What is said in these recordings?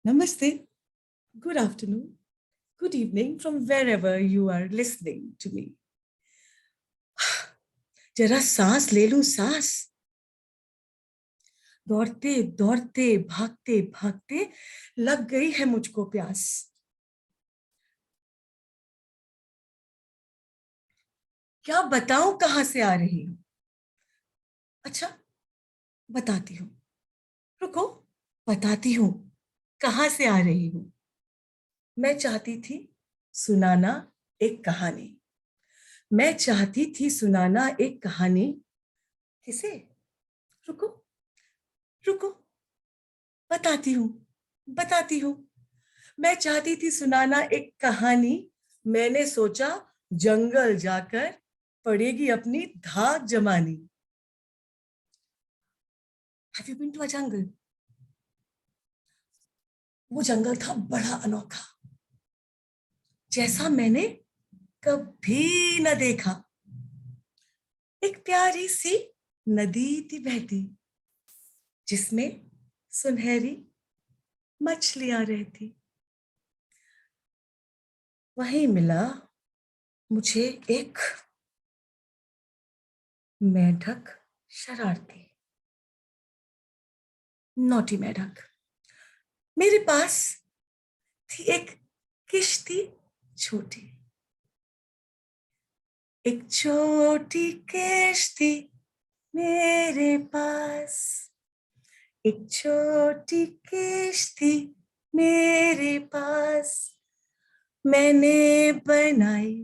Namaste, good afternoon, good evening from wherever you are listening to me. जरा सांस ले लूं सांस. दौड़ते दौड़ते भागते भागते लग गई है मुझको प्यास. क्या बताऊं कहां से आ रही हूं. अच्छा, बताती हूं. रुको, बताती हूं कहां से आ रही हूं. मैं चाहती थी सुनाना एक कहानी. मैं चाहती थी सुनाना एक कहानी. किसे? रुको रुको, बताती हूँ बताती हूँ. मैं चाहती थी सुनाना एक कहानी. मैंने सोचा जंगल जाकर पड़ेगी अपनी धाक जमानी. Have you been to a jungle? वो जंगल था बड़ा अनोखा, जैसा मैंने कभी न देखा. एक प्यारी सी नदी थी बहती, जिसमें सुनहरी मछलियां रहती. वहीं मिला मुझे एक मेढक शरारती, नोटी मेढक. मेरे पास थी एक किश्ती छोटी, एक छोटी किश्ती मेरे पास. एक छोटी किश्ती मेरे पास. मैंने बनाई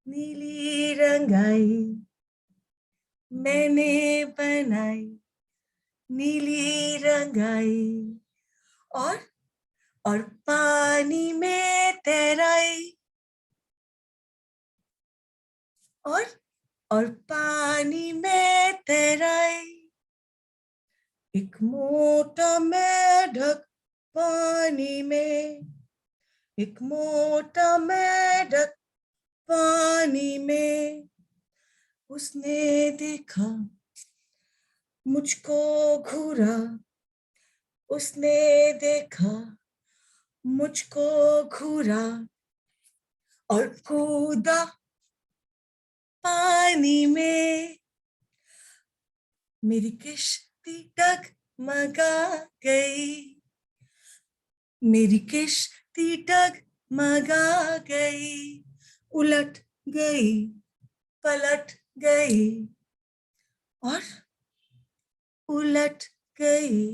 नीली रंगाई. मैंने बनाई नीली रंगाई. और पानी में तैराई. और पानी में तैराई. एक मोटा मेढक पानी में. एक मोटा मेढक पानी में. उसने देखा मुझको घूरा. उसने देखा मुझको घूरा. और कूदा पानी में. मेरी किश्ती डगमगा गई. मेरी किश्ती डगमगा गई. उलट गई पलट गई. और उलट गई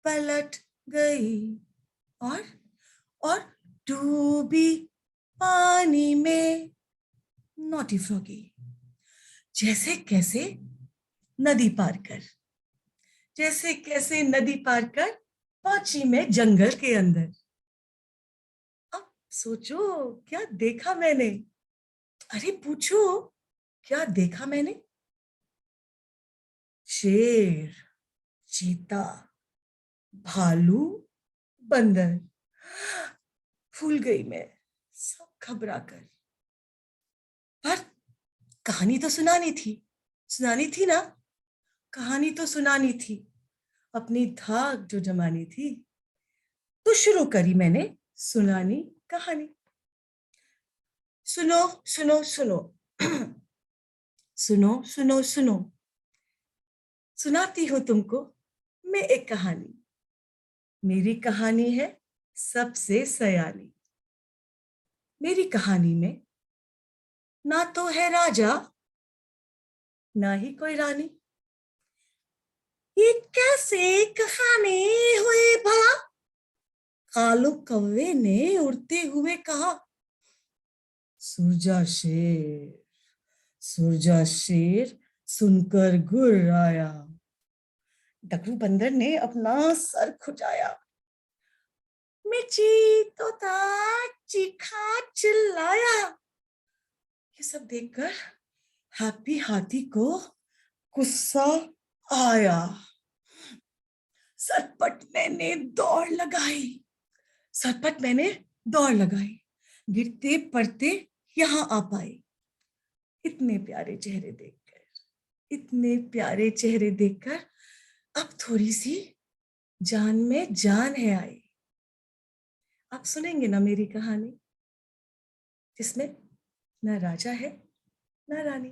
पलट गई. और डूबी पानी में. Naughty froggy. जैसे कैसे नदी पार कर. जैसे कैसे नदी पार कर पहुंची मैं जंगल के अंदर. अब सोचो क्या देखा मैंने. अरे पूछो क्या देखा मैंने. शेर, चीता, भालू, बंदर. भूल गई मैं सब घबरा कर. पर कहानी तो सुनानी थी ना. कहानी तो सुनानी थी. अपनी धाक जो जमानी थी. तो शुरू करी मैंने सुनानी कहानी. सुनो सुनो सुनो. सुनो सुनो सुनो. सुनाती हूं तुमको मैं एक कहानी. मेरी कहानी है सबसे सयानी. मेरी कहानी में ना तो है राजा ना ही कोई रानी. ये कैसे कहानी हुई भला. कालू कौवे ने उड़ते हुए कहा. सूरजा शेर सुनकर गुर्राया. डकरू बंदर ने अपना सर खुजाया. मिर्ची तोता चीखा चिल्लाया. ये सब देखकर हैप्पी हाथी को गुस्सा आया. सरपट मैंने दौड़ लगाई. गिरते पड़ते यहां आ पाए. इतने प्यारे चेहरे देखकर अब थोड़ी सी जान में जान है आई। आप सुनेंगे ना मेरी कहानी, जिसमें न राजा है न रानी।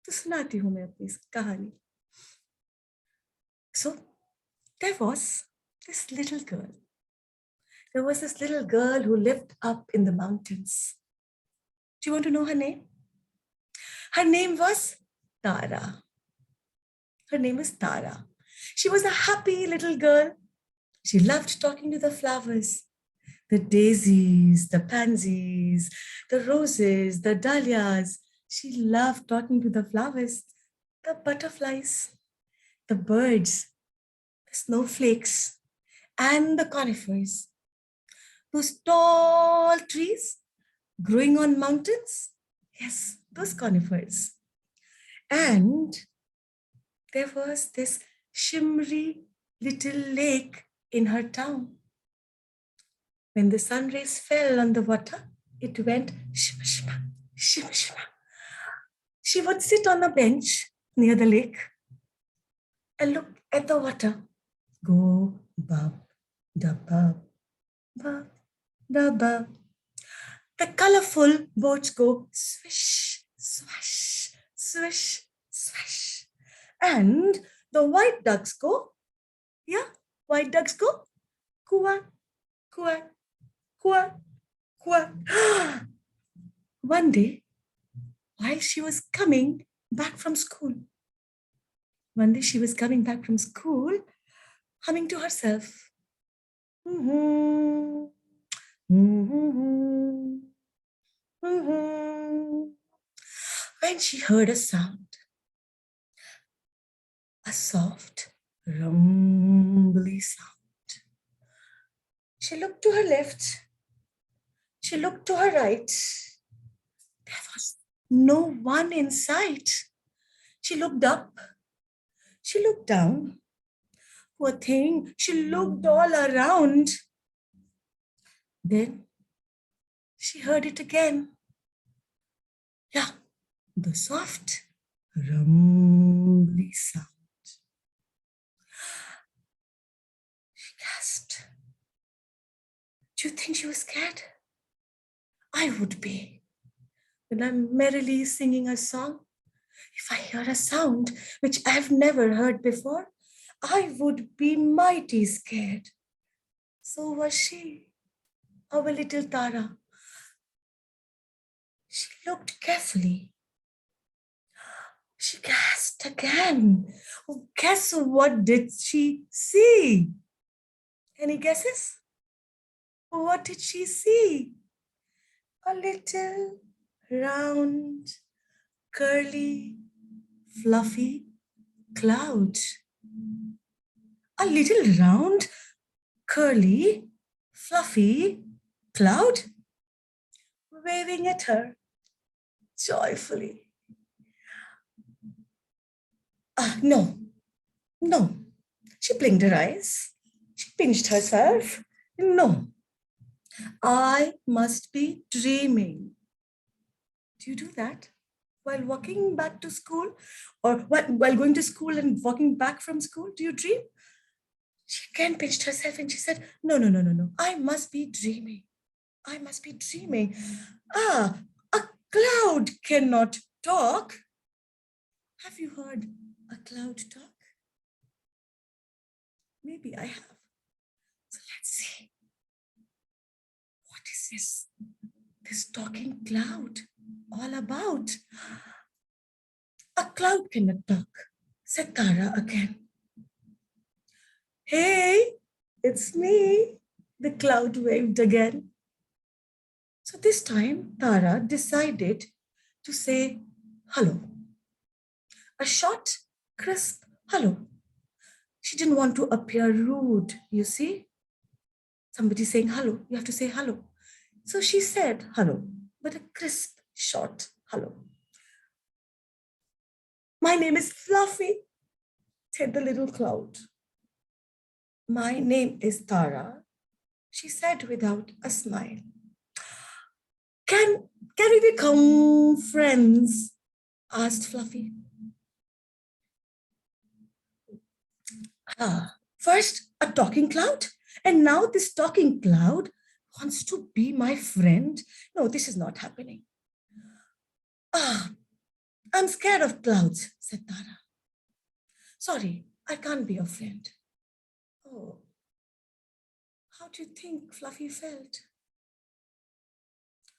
तो सुनाती हूं मैं अपनी कहानी। So there was this little girl. There was this little girl who lived up in the mountains. Do you want to know her name? Her name was Tara. Her name is Tara. She was a happy little girl. She loved talking to the flowers, the daisies, the pansies, the roses, the dahlias. She loved talking to the flowers, the butterflies, the birds, the snowflakes, and the conifers. Those tall trees growing on mountains. Yes, those conifers. And there was this shimmery little lake in her town. When the sun rays fell on the water, it went shimmer, shimmer, shimmer, shimmer. She would sit on a bench near the lake and look at the water. Go, bub, da bub, bub, da bub. The colorful boats go swish, swash, swish, swash. And the white ducks go, yeah, white ducks go, quack, quack, quack, quack. One day, while she was coming back from school, humming to herself. Mm-hmm, mm-hmm, mm-hmm. When she heard a sound, a soft, rumbly sound. She looked to her left. She looked to her right. There was no one in sight. She looked up. She looked down. Poor thing, she looked all around. Then she heard it again. Yeah, the soft, rumbly sound. She gasped. Do you think she was scared? I would be. When I'm merrily singing a song, if I hear a sound which I've never heard before, I would be mighty scared. So was she, our little Tara. She looked carefully. She gasped again. Oh, guess what did she see? Any guesses? What did she see? A little round, curly, fluffy cloud. A little round, curly, fluffy cloud waving at her joyfully. No. She blinked her eyes. She pinched herself. No, I must be dreaming. Do you do that? While walking back to school, or while going to school and walking back from school, do you dream? She again pinched herself and she said, No. I must be dreaming. I must be dreaming. A cloud cannot talk. Have you heard a cloud talk? Maybe I have. So let's see. What is this talking cloud all about? A cloud cannot talk, said Tara again. Hey, it's me, the cloud waved again. So this time, Tara decided to say hello. A short, crisp hello. She didn't want to appear rude, you see. Somebody saying hello, you have to say hello. So she said hello, but a crisp, short hello. My name is Fluffy, said the little cloud. My name is Tara, she said without a smile. Can we become friends? Asked Fluffy. First, a talking cloud, and now this talking cloud wants to be my friend. No, this is not happening. Ah, I'm scared of clouds, said Tara. Sorry, I can't be your friend. Oh, how do you think Fluffy felt?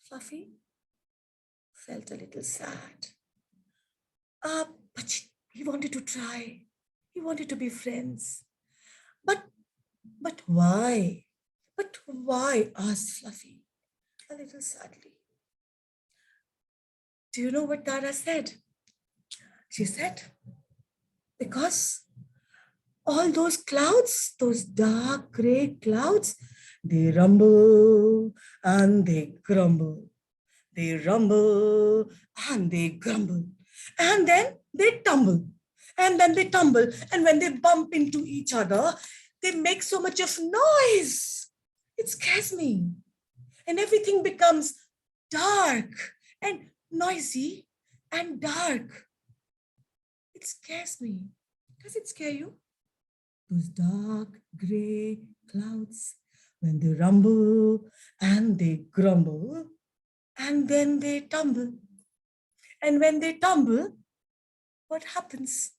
Fluffy felt a little sad. But he wanted to try. He wanted to be friends. But why? But why? Asked Fluffy a little sadly. Do you know what Tara said? She said, because all those clouds, those dark gray clouds, they rumble and they grumble. They rumble and they grumble. And then they tumble. And then they tumble. And when they bump into each other, they make so much of noise. It scares me. And everything becomes dark and noisy and dark. It scares me. Does it scare you? Those dark gray clouds, when they rumble and they grumble, and then they tumble. And when they tumble, what happens?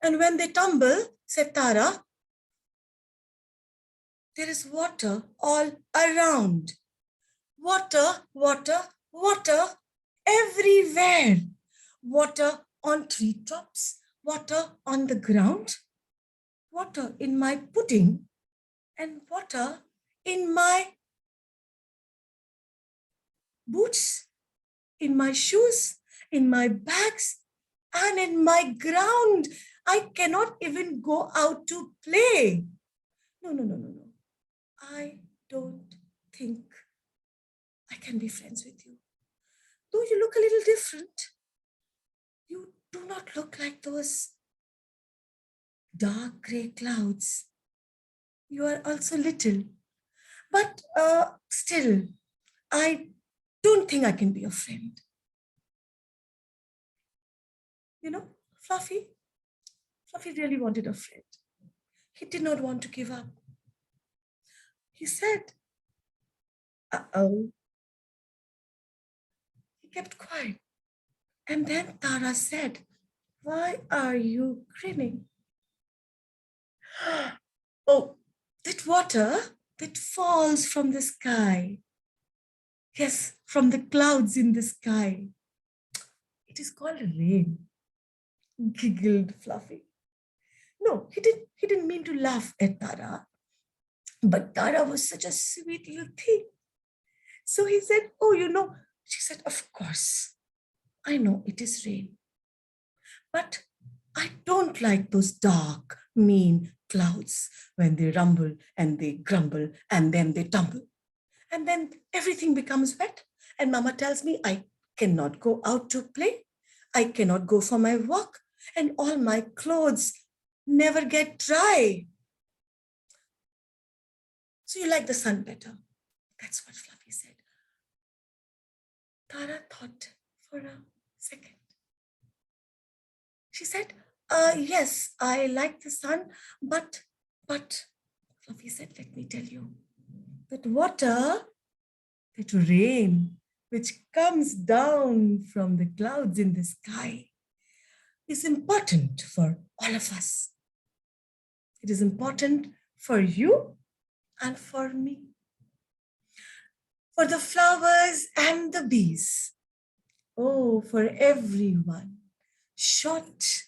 And when they tumble, said Tara, there is water all around. Water, water, water everywhere. Water on treetops, water on the ground, water in my pudding, and water in my boots, in my shoes, in my bags, and in my ground. I cannot even go out to play. No. I don't think I can be friends with you. Though you look a little different, you do not look like those dark gray clouds. You are also little, but still, I don't think I can be a friend. You know, Fluffy really wanted a friend. He did not want to give up. He said, uh-oh. He kept quiet. And then Tara said, why are you grinning? Oh, that water that falls from the sky. Yes, from the clouds in the sky. It is called rain, giggled Fluffy. No, he didn't mean to laugh at Tara. But Tara was such a sweet little thing. So he said, oh, she said, of course, I know it is rain. But I don't like those dark, mean clouds when they rumble and they grumble and then they tumble. And then everything becomes wet. And Mama tells me I cannot go out to play. I cannot go for my walk. And all my clothes never get dry. So you like the sun better. That's what Fluffy said. Tara thought for a second. She said, yes, I like the sun, but Fluffy said, let me tell you, that water, that rain, which comes down from the clouds in the sky, is important for all of us. It is important for you and for me. For the flowers and the bees. Oh, for everyone, short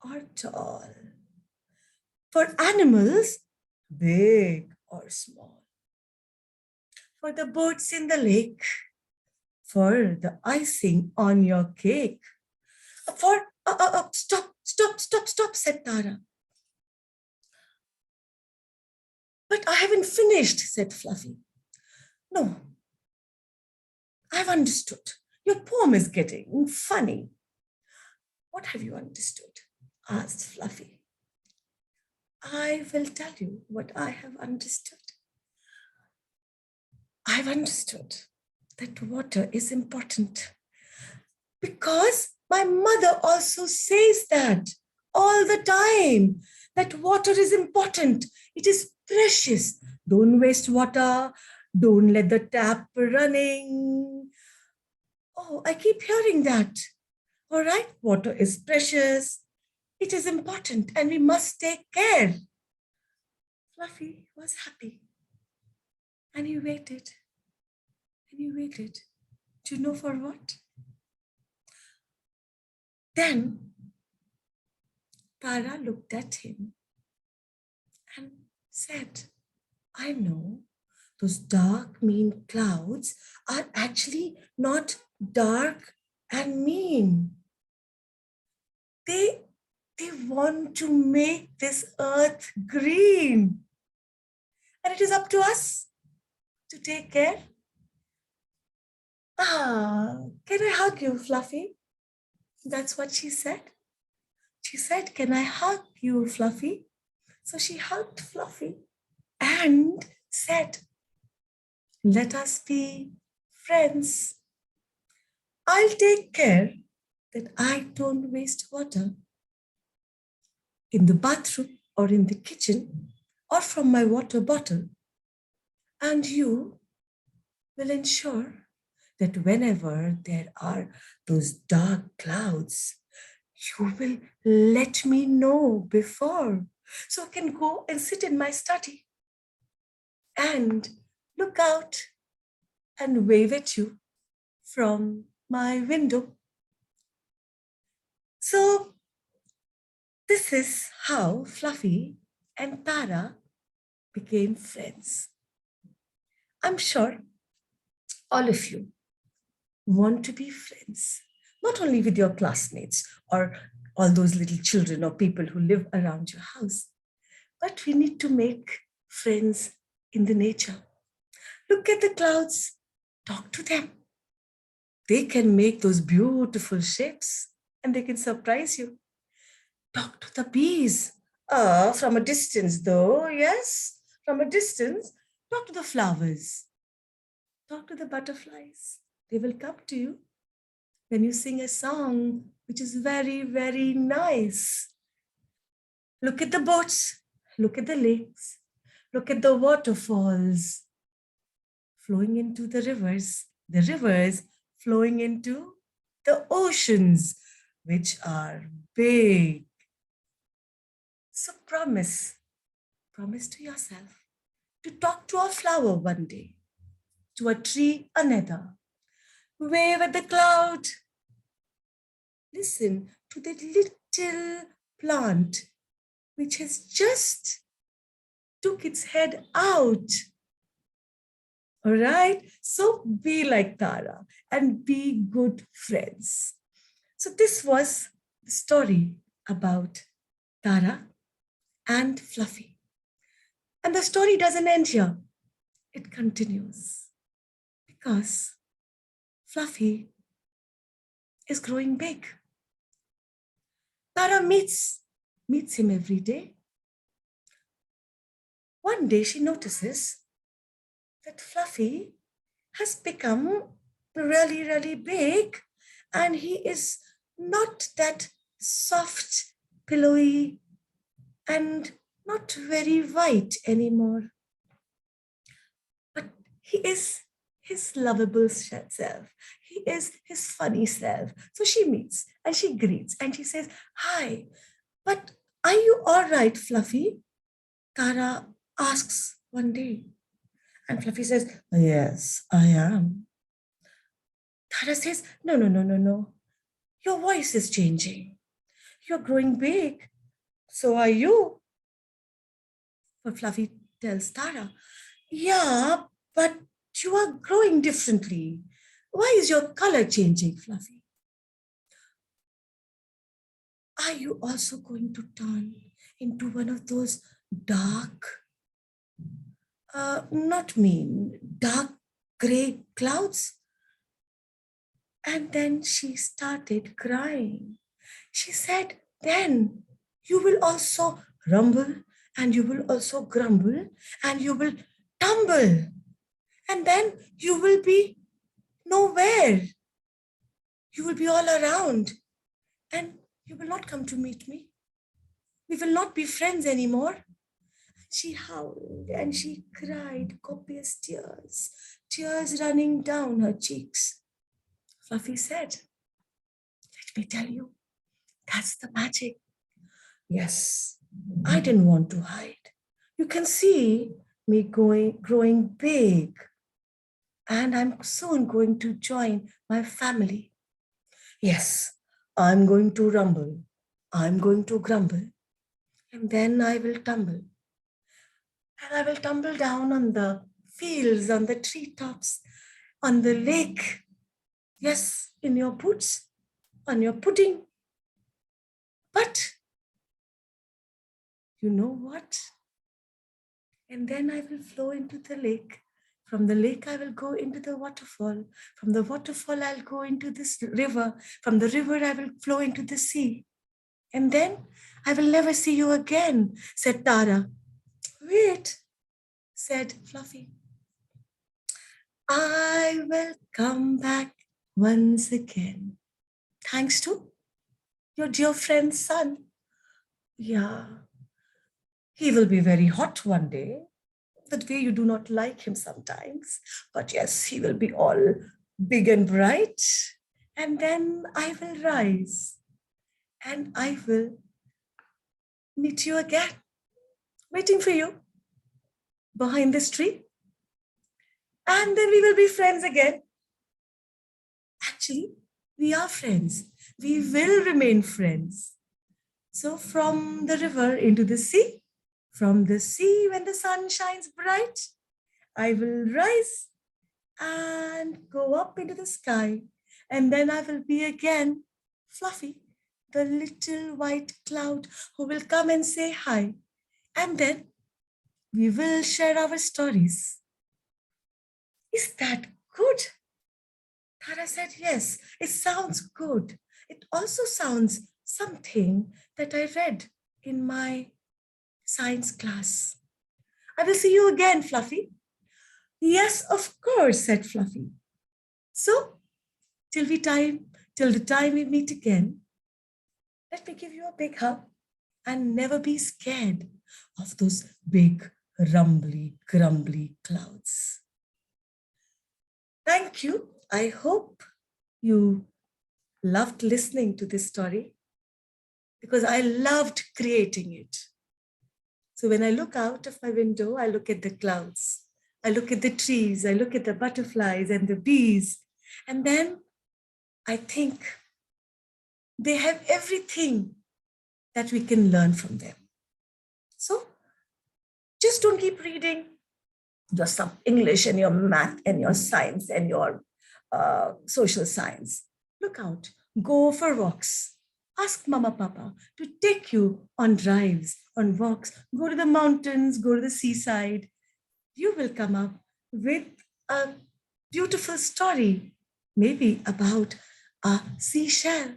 or tall. For animals, big or small. For the boats in the lake. For the icing on your cake. For, stop, said Tara. But I haven't finished, said Fluffy. No, I've understood. Your poem is getting funny. What have you understood? Asked Fluffy. I will tell you what I have understood. I've understood that water is important because my mother also says that all the time, that water is important. It is precious. Don't waste water. Don't let the tap running. Oh, I keep hearing that. All right, water is precious. It is important and we must take care. Fluffy was happy and he waited and he waited. Do you know for what? Then Tara looked at him and said, I know those dark, mean clouds are actually not dark and mean. They want to make this earth green. And it is up to us to take care. Can I hug you, Fluffy? That's what she said. She said, can I hug you, Fluffy? So she hugged Fluffy and said, let us be friends. I'll take care that I don't waste water in the bathroom or in the kitchen or from my water bottle. And you will ensure that whenever there are those dark clouds, you will let me know before so I can go and sit in my study and look out and wave at you from my window. So this is how Fluffy and Tara became friends. I'm sure all of you want to be friends, not only with your classmates or all those little children or people who live around your house, but we need to make friends in the nature. Look at the clouds, talk to them. They can make those beautiful shapes and they can surprise you. Talk to the bees. From a distance though, yes, from a distance. Talk to the flowers. Talk to the butterflies. They will come to you when you sing a song which is very, very nice. Look at the boats. Look at the lakes. Look at the waterfalls flowing into the rivers flowing into the oceans, which are big. So promise to yourself to talk to a flower one day, to a tree another, wave at the cloud, listen to the little plant which has just took its head out. All right, so be like Tara and be good friends. So this was the story about Tara and Fluffy. And the story doesn't end here. It continues because Fluffy is growing big. Tara meets him every day. One day she notices that Fluffy has become really, really big and he is not that soft, pillowy, and not very white anymore. But he is his lovable self. He is his funny self. So she meets and she greets and she says, hi, but are you all right, Fluffy? Tara asks one day. And Fluffy says, yes, I am. Tara says, no. Your voice is changing. You're growing big. So are you. But Fluffy tells Tara, yeah, but you are growing differently. Why is your color changing, Fluffy? Are you also going to turn into one of those dark, not mean, dark gray clouds? And then she started crying. She said, then you will also rumble and you will also grumble and you will tumble. And then you will be nowhere. You will be all around and you will not come to meet me. We will not be friends anymore. She howled and she cried copious tears, tears running down her cheeks. Fluffy said, "Let me tell you, that's the magic. Yes, I didn't want to hide. You can see me growing big, and I'm soon going to join my family. Yes, I'm going to rumble. I'm going to grumble, and then I will tumble. And I will tumble down on the fields, on the treetops, on the lake. Yes, in your boots, on your pudding. But you know what? And then I will flow into the lake. From the lake, I will go into the waterfall. From the waterfall, I'll go into this river. From the river, I will flow into the sea. And then I will never see you again, said Tara. Wait, said Fluffy. I will come back once again. Thanks to your dear friend's son. Yeah, he will be very hot one day, the way you do not like him sometimes. But yes, he will be all big and bright. And then I will rise and I will meet you again, waiting for you behind this tree. And then we will be friends again. Actually, we are friends. We will remain friends. So from the river into the sea, from the sea when the sun shines bright, I will rise and go up into the sky. And then I will be again Fluffy, the little white cloud who will come and say hi. And then we will share our stories. Is that good? Tara said, yes, it sounds good. It also sounds something that I read in my science class. I will see you again, Fluffy. Yes, of course, said Fluffy. So, till the time we meet again, let me give you a big hug and never be scared of those big, rumbly, grumbly clouds. Thank you. I hope you loved listening to this story because I loved creating it. So when I look out of my window, I look at the clouds, I look at the trees, I look at the butterflies and the bees, and then I think they have everything that we can learn from them. So just don't keep reading just some English and your math and your science and your social science. Look out, go for walks. Ask Mama Papa to take you on drives, on walks. Go to the mountains, go to the seaside. You will come up with a beautiful story, maybe about a seashell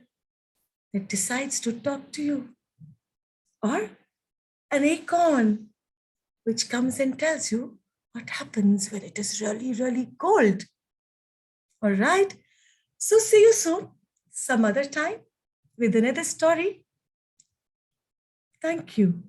that decides to talk to you, or an acorn which comes and tells you what happens when it is really, really cold. All right. So see you soon, some other time, with another story. Thank you.